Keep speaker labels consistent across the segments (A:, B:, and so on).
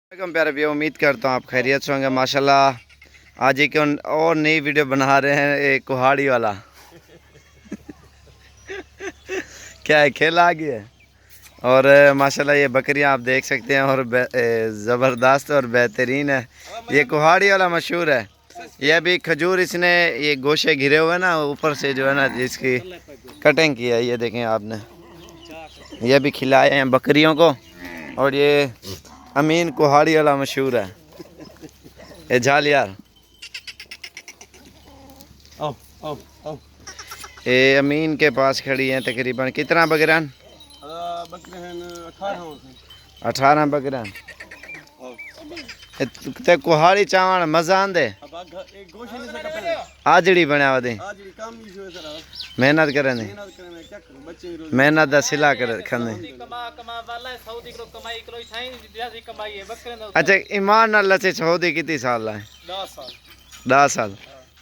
A: वालेकुम प्यारे भैया, उम्मीद करता हूँ आप खैरियत से होंगे। माशाल्लाह आज एक और नई वीडियो बना रहे हैं, एक कुहाड़ी वाला क्या है, खेल आ गया है। और माशाल्लाह ये बकरियां आप देख सकते हैं और ज़बरदस्त और बेहतरीन है। ये कुहाड़ी वाला मशहूर है। ये भी खजूर इसने ये गोशे घिरे हुए हैं ना, ऊपर से जो है ना इसकी कटिंग की है। ये देखें आपने, ये भी खिलाए हैं बकरियों को। और ये अमीन कुहाड़ी वाला मशहूर है। ये झालियार ये अमीन के पास खड़ी हैं। तकरीबन कितना बकरान? 18 बकरान। ते कुहाड़ी चावण मजा आंदे, आजड़ी बनया वदे मेहनत करे ने, मेहनत दा सिला करे खंदे। अच्छा ईमान नाल लचे सऊदी कितनी साल है? 10 साल।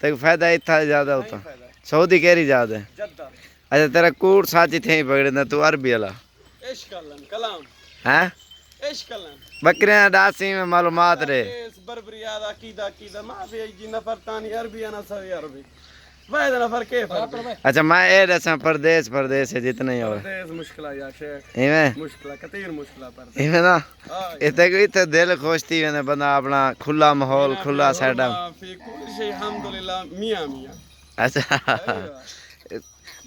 A: ते फायदा इतना ज्यादा होता सऊदी केरी ज्यादा है? अच्छा तेरा कूड़ साची थे पकड़े तू अरबी वाला हैं? बकरियां डासी में मालूमात रे। अच्छा मैं ये दसा परदेस है जितने ही हो इवें ना इतने को इतने दिल खुश थी वेंदे बंदा अपना खुला माहौल खुला सेटअप। अच्छा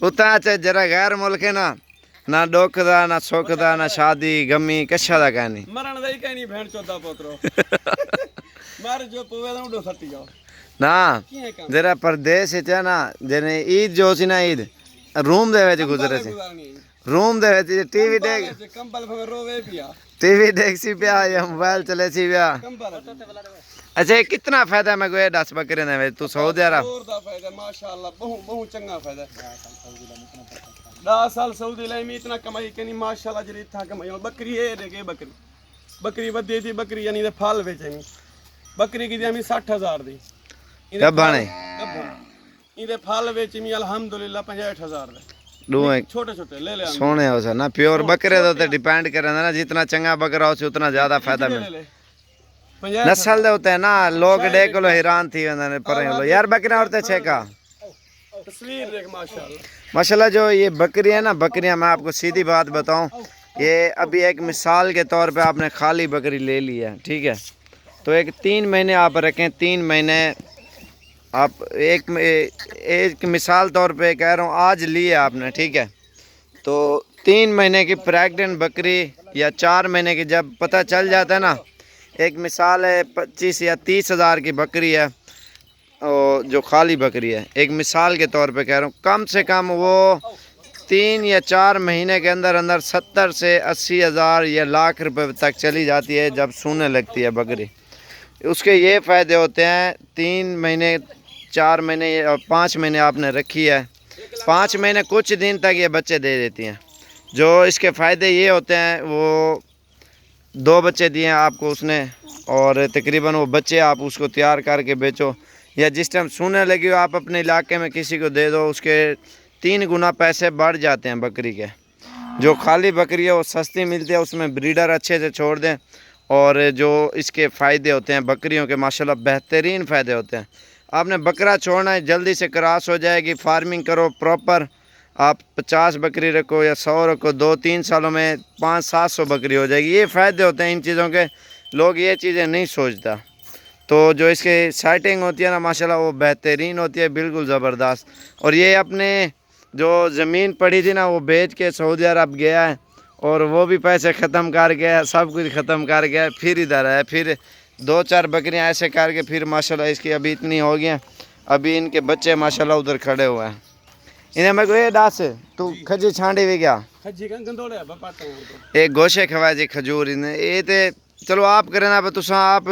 A: उतना अच्छा जरा गैर मुल्क है ना दुख दा ना सुख दा ना शादी गमी कशा दा कहनी मरण दा ही कहनी भेड़ चोदा पोतरो मार जो पोवे दा उडो सट्टी जाओ ना जरा परदेश च है ना जने ईद जो सी ना ईद रूम दे विच गुजरे सी, रूम दे विच टीवी देख कंबल पे रोवे पिया, टीवी देख सी पिया या मोबाइल चले सी पिया। अच्छा कितना फायदा मैं कोई 10 बकरे ने तू सऊदी अरब फायदा माशाअल्लाह बहु चंगा फायदा 10 साल सऊदी लाई में इतना कमाई कनी माशाल्लाह जरी था कमाई। बकरी है देखे बकरी वधी थी बकरी यानी दे फल बेचनी बकरी की दी 60,000 दी कब बने इदे फल बेचमी अल्हम्दुलिल्लाह 65,000 दे दो छोटे ले सोने हो सा ना प्योर बकरे तो डिपेंड करे ना जितना चंगा बकरा हो उतना ज्यादा फायदा मिले। नस्ल दे होते हैं ना लोग देखो हैरान थी वेंदे पर यार बकरियां औरते छेका तस्वीर देख माशाल्लाह। माशाल्लाह जो ये बकरी है ना बकरियां मैं आपको सीधी बात बताऊं, ये अभी एक मिसाल के तौर पे आपने खाली बकरी ले ली है, ठीक है, तो एक 3 महीने आप रखें, 3 महीने आप एक मिसाल तौर पे कह रहा हूँ आज लिए आपने, ठीक है, तो 3 महीने की प्रेग्नेंट बकरी या 4 महीने की जब पता चल जाता है ना, एक मिसाल है 25 या 30,000 की बकरी है और जो खाली बकरी है, एक मिसाल के तौर पे कह रहा हूँ, कम से कम वो 3 या 4 महीने के अंदर अंदर 70 से 80,000 या लाख रुपए तक चली जाती है जब सूने लगती है बकरी। उसके ये फ़ायदे होते हैं 3 महीने 4 महीने और 5 महीने आपने रखी है, 5 महीने कुछ दिन तक ये बच्चे दे देती हैं। जो इसके फ़ायदे ये होते हैं, वो 2 बच्चे दिए हैं आपको उसने और तकरीबन वो बच्चे आप उसको तैयार करके बेचो या जिस टाइम सूने लगी हो आप अपने इलाके में किसी को दे दो, उसके 3 गुना पैसे बढ़ जाते हैं बकरी के। जो खाली बकरी है वो सस्ती मिलती है, उसमें ब्रीडर अच्छे से छोड़ दें और जो इसके फ़ायदे होते हैं बकरियों के माशाल्लाह बेहतरीन फ़ायदे होते हैं। आपने बकरा छोड़ना है जल्दी से क्रॉस हो जाएगी, फार्मिंग करो प्रॉपर, आप 50 बकरी रखो या 100 रखो, 2-3 सालों में 500-700 बकरी हो जाएगी। ये फ़ायदे होते हैं इन चीज़ों के, लोग ये चीज़ें नहीं सोचता। तो जो इसके सेटिंग होती है ना माशाल्लाह वो बेहतरीन होती है, बिल्कुल ज़बरदस्त। और ये अपने जो ज़मीन पड़ी थी ना वो बेच के सऊदी अरब गया है और वो भी पैसे ख़त्म कर गया, सब कुछ ख़त्म कर गया, फिर इधर आया, फिर 2-4 बकरियां ऐसे करके फिर माशाल्लाह इसकी अभी इतनी हो गई हैं, अभी इनके बच्चे माशाल्लाह उधर खड़े हुए हैं। इन्हें मैं कोई डास तू खजी छांडी भी गया एक गोशे खवाए जी खजूर इन्हें ये तो चलो आप करें ना, तुसा आप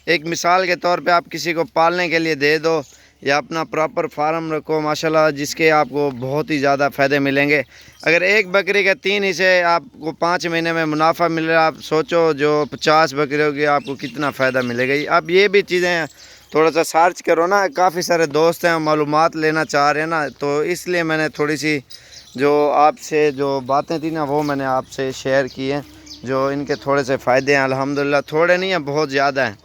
A: एक मिसाल के तौर पे आप किसी को पालने के लिए दे दो या अपना प्रॉपर फार्म रखो माशाल्लाह, जिसके आपको बहुत ही ज़्यादा फ़ायदे मिलेंगे। अगर एक बकरी के 3 हिस्से आपको 5 महीने में मुनाफा मिल रहा है, आप सोचो जो 50 बकरी होगी आपको कितना फ़ायदा मिलेगा। अब ये भी चीज़ें थोड़ा सा सर्च करो ना, काफ़ी सारे दोस्त हैं मालूमात लेना चाह रहे हैं ना, तो इसलिए मैंने थोड़ी सी जो आपसे जो बातें थी ना वो मैंने आपसे शेयर की हैं।
B: जो इनके थोड़े से फ़ायदे हैं अल्हम्दुलिल्लाह, थोड़े नहीं हैं, बहुत ज़्यादा हैं।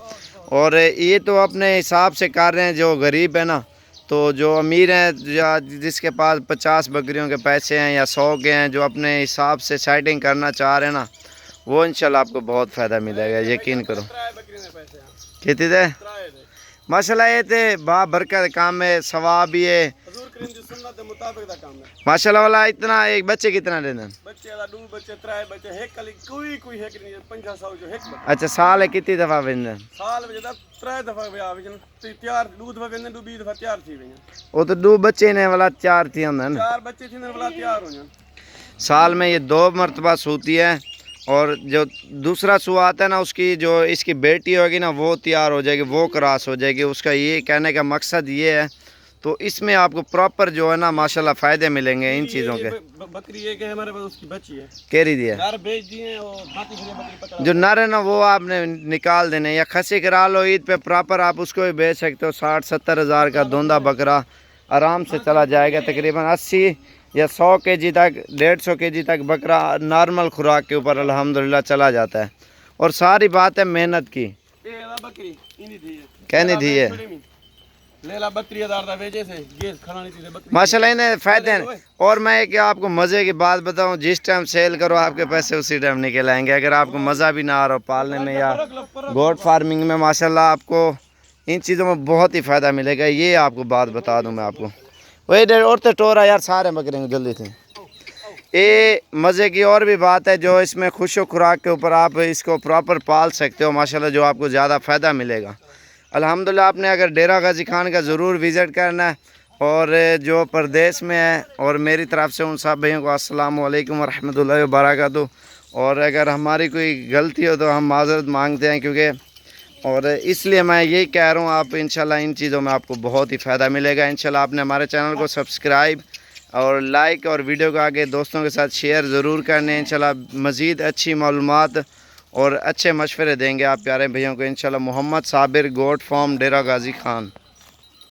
B: और ये तो अपने हिसाब से कर रहे हैं, जो गरीब है ना, तो जो अमीर हैं या जिसके पास 50 बकरियों के पैसे हैं या 100 के हैं, जो अपने हिसाब से सेटिंग करना चाह रहे हैं ना, वो इंशाल्लाह आपको बहुत फ़ायदा मिलेगा, यकीन करो। कितने थे माशाल्लाह, ये थे बा बरकत काम है, सवाब भी है माशाल्लाह वाला। इतना एक बच्चे कितना देना? अच्छा, साल है कितनी दफ़ा वेंदन? वो तो 2 बच्चे ने वाला 4 थी हमने, साल में ये 2 मरतबा सूती है। और जो दूसरा सू आता है ना, उसकी जो इसकी बेटी होगी ना, वो तैयार हो जाएगी, वो क्रॉस हो जाएगी। उसका ये कहने का मकसद ये है, तो इसमें आपको प्रॉपर जो है ना माशाल्लाह फ़ायदे मिलेंगे इन चीज़ों के।
A: बकरी एक है हमारे पास, उसकी बच्ची है,
B: केरी दी है,
A: नर बेच दिए और
B: जो नर है ना वो आपने निकाल देने, या खसी करा लो ईद पे प्रॉपर, आप उसको भी बेच सकते हो। 60-70 हज़ार का धोंदा बकरा आराम से चला जाएगा। तकरीबन 80 या 100 केजी तक, 150 केजी तक बकरा नॉर्मल खुराक के ऊपर अल्हम्दुलिल्लाह चला जाता है। और सारी बात है मेहनत की। कहनी थी है माशाल्लाह, इन्हें फ़ायदे हैं। और मैं एक आपको मज़े की बात बताऊं, जिस टाइम सेल करो आपके पैसे उसी टाइम निकल आएंगे। अगर आपको मज़ा भी ना आ रहा हो पालने में या गोट फार्मिंग में, माशाल्लाह आपको इन चीज़ों में बहुत ही फ़ायदा मिलेगा। ये आपको बात बता दूं मैं आपको। वही और तो टोरा यार सारे बकरेंगे जल्दी से। ये मज़े की और भी बात है, जो इसमें खुश खुराक के ऊपर आप इसको प्रॉपर पाल सकते हो माशाल्लाह, जो आपको ज़्यादा फ़ायदा मिलेगा अल्हम्दुलिल्लाह। आपने अगर डेरा गाजी खान का ज़रूर विज़िट करना है, और जो प्रदेश में है, और मेरी तरफ से उन सब भाइयों को अस्सलाम वालेकुम व रहमतुल्लाहि व बरकातहू। और अगर हमारी कोई गलती हो तो हम माज़रत मांगते हैं, क्योंकि और इसलिए मैं यही कह रहा हूँ, आप इंशाल्लाह इन चीज़ों में आपको बहुत ही फ़ायदा मिलेगा। इंशाल्लाह आपने हमारे चैनल को सब्सक्राइब और लाइक और वीडियो को आगे दोस्तों के साथ शेयर ज़रूर करने। इंशाल्लाह मज़ीद अच्छी मालूमात और अच्छे मशवरे देंगे आप प्यारे भैयों को इंशाल्लाह। मोहम्मद साबिर, गोट फार्म, डेरा गाजी खान।